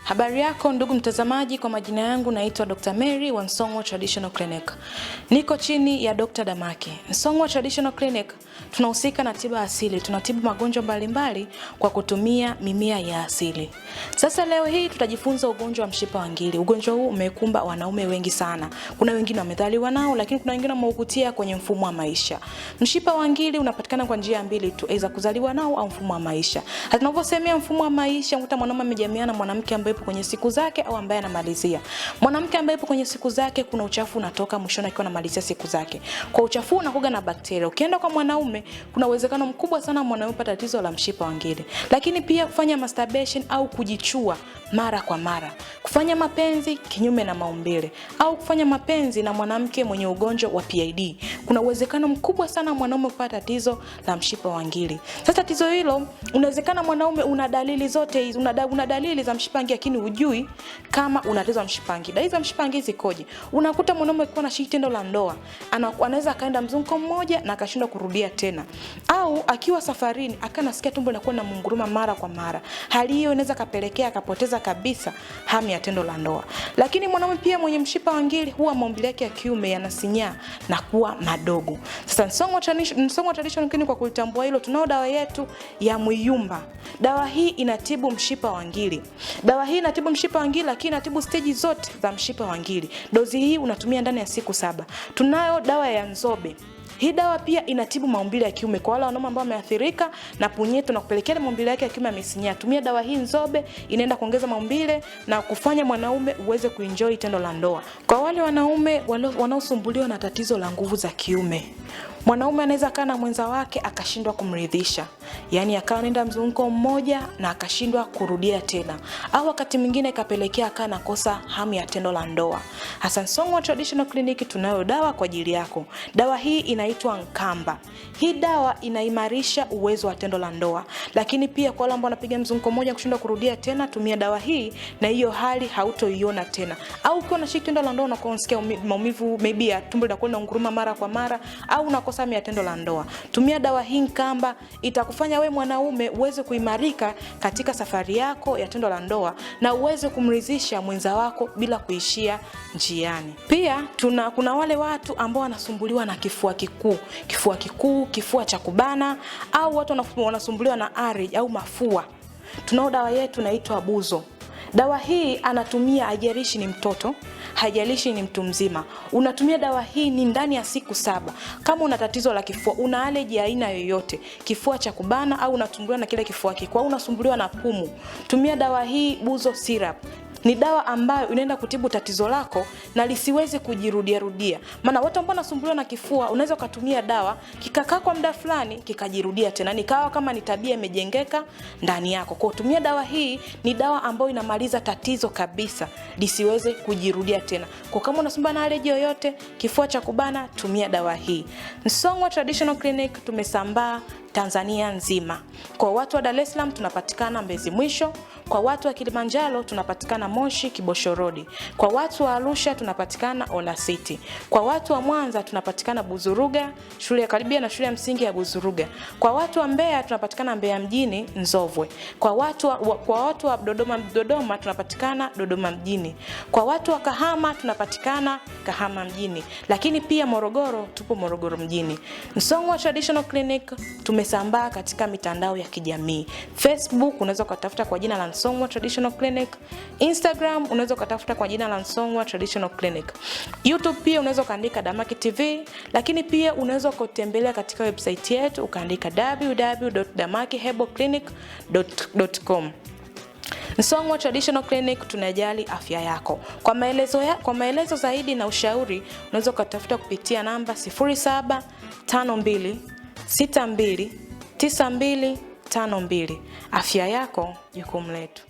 Habari yako ndugu mtazamaji, kwa majina yangu naitwa Dr. Mary wa Song'wa Traditional Clinic. Niko chini ya Dr. Damaki. Song'wa Traditional Clinic tunahusika na tiba asili. Tunatibu magonjwa mbalimbali kwa kutumia mimea ya asili. Sasa leo hii tutajifunza ugonjwa wa mshipa wa ngiri. Ugonjwa huu umekumba wanaume wengi sana. Kuna wengine wamezaliwa nao, lakini kuna wengine wameukutia kwenye mfumo wa maisha. Mshipa wa ngiri unapatikana kwa njia mbili tu, aidha kuzaliwa nao au mfumo wa maisha. Hata tunaposemea mfumo wa maisha, unakuta mwanaume amejamiana na mwanamke ambaye yupo kwenye siku zake au ambaye anamalizia. Mwanamke ambaye yupo kwenye siku zake, kuna uchafu unatoka mwishoni akiwa anamalizia siku zake. Kwa uchafu unakuga na bakteria. Ukienda kwa mwanaume, kuna uwezekano mkubwa sana mwanaume kupata tatizo la mshipa wa ngiri. Lakini pia kufanya masturbation au kujichua mara kwa mara, kufanya mapenzi kinyume na maumbile, au kufanya mapenzi na mwanamke mwenye ugonjwa wa PID, kuna uwezekano mkubwa sana mwanaume kupata tatizo la mshipa wa ngiri. Sasa tatizo hilo, unawezekana mwanaume una dalili zote hizi, una dalili za mshipa wa ngiri lakini hujui kama una tatizo la mshipa wa ngiri. Dalili za mshipa wa ngiri zikoje? Unakuta mwanaume akiwa anashiriki tendo la ndoa, anaweza kaenda mzunguko mmoja na akashindwa kurudia tena, au akiwa safarini akanasikia tumbo linakuwa na munguruma mara kwa mara. Hali hiyo inaweza kapelekea akapoteza kabisa hamu ya tendo la ndoa. Lakini mwanaume pia mwenye mshipa wa ngiri huwa maumbile yake ya kiume yanasinyaa na kuwa madogo. Sasa Song'wa Traditional Clinic, kwa kulitambua hilo, tunao dawa yetu ya Muyumba. Dawa hii inatibu mshipa wa ngiri. Dawa hii inatibu mshipa wa ngiri, lakini inatibu stage zote za mshipa wa ngiri. Dozi hii unatumia ndani ya siku 7. Tunayo dawa ya Nzobe. Hii dawa pia inatibu maumbile ya kiume kwa wale wanaume ambao wameathirika na punyeto na kupelekea maumbile yake ya kiume yamesinyaa. Tumia dawa hii Nzobe, inaenda kuongeza maumbile na kufanya mwanaume uweze kuenjoy tendo la ndoa. Kwa wale wanaume wanaosumbuliwa na tatizo la nguvu za kiume, mwanaume anaweza kaa na mwenza wake akashindwa kumridhisha, yani akawa anaenda mzunguko mmoja na akashindwa kurudia tena, au wakati mwingine kapelekea akaa nakosa hamu ya tendo la ndoa. Hasa Song'wa Traditional Clinic tunayo dawa kwa ajili yako. Dawa hii inaitwa Nkamba. Hii dawa inaimarisha uwezo wa tendo la ndoa, lakini pia kwa wale ambao wanapiga mzunguko mmoja kushindwa kurudia tena, tumia dawa hii na hiyo hali hautoiona tena. Au ukiwa unashiriki tendo la ndoa na unasikia maumivu, maybe ya tumbo linakuwa linanguruma mara kwa mara, au unakosa hamu ya tendo la ndoa, tumia dawa hii Nkamba. Itakufanya we mwanaume uweze kuimarika katika safari yako ya tendo la ndoa na uweze kumridhisha mwenza wako bila kuishia njiani. Pia kuna wale watu ambao wanasumbuliwa na kifua kikuu, kifua cha kubana, au watu wanasumbuliwa na allergy au mafua. Tunao dawa yetu inaitwa Buzo. Dawa hii anatumia, haijalishi ni mtoto, haijalishi ni mtu mzima. Unatumia dawa hii ni ndani ya siku 7. Kama una tatizo la kifua, una allergy aina yoyote, kifua cha kubana, au unasumbuliwa na kile kifua kikuu, au unasumbuliwa na pumu, tumia dawa hii Buzo Syrup. Ni dawa ambayo inaenda kutibu tatizo lako na lisiweze kujirudia. Maana watu ambao wanasumbuliwa na kifua, unaweza kutumia dawa kikakaa kwa muda fulani kikajirudia tena, nikawa kama ni tabia imejengeka ndani yako. Kwa kutumia dawa hii, ni dawa ambayo inamaliza tatizo kabisa lisiweze kujirudia tena. Kwa kama unasumbuliwa na allergy yoyote, kifua cha kubana, tumia dawa hii. Song'wa Traditional Clinic tumesambaa Tanzania nzima. Kwa watu wa Dar es Salaam tunapatikana Mbezi Mwisho, kwa watu wa Kilimanjaro tunapatikana Moshi Kibosho Road, kwa watu wa Arusha tunapatikana Ola City, kwa watu wa Mwanza tunapatikana Buzuruga, shule ya karibia na shule ya msingi ya Buzuruga, kwa watu wa Mbeya tunapatikana Mbeya mjini Nzovwe, kwa watu wa Dodoma tunapatikana Dodoma mjini, kwa watu wa Kahama tunapatikana Kahama mjini, lakini pia Morogoro tupo Morogoro mjini. Song'wa Traditional Clinic tumesambaa katika mitandao ya kijamii. Facebook unaweza kutafuta kwa jina la Song'wa Traditional Clinic. Instagram unaweza kutafuta kwa jina la Song'wa Traditional Clinic. YouTube pia unaweza kaandika Damaki TV, lakini pia unaweza kutembelea katika website yetu ukaandika www.damakiherbaclinic.com. Song'wa Traditional Clinic tunajali afya yako. Kwa maelezo zaidi na ushauri unaweza kutafuta kupitia namba 0752629252. Afya yako jukumu letu.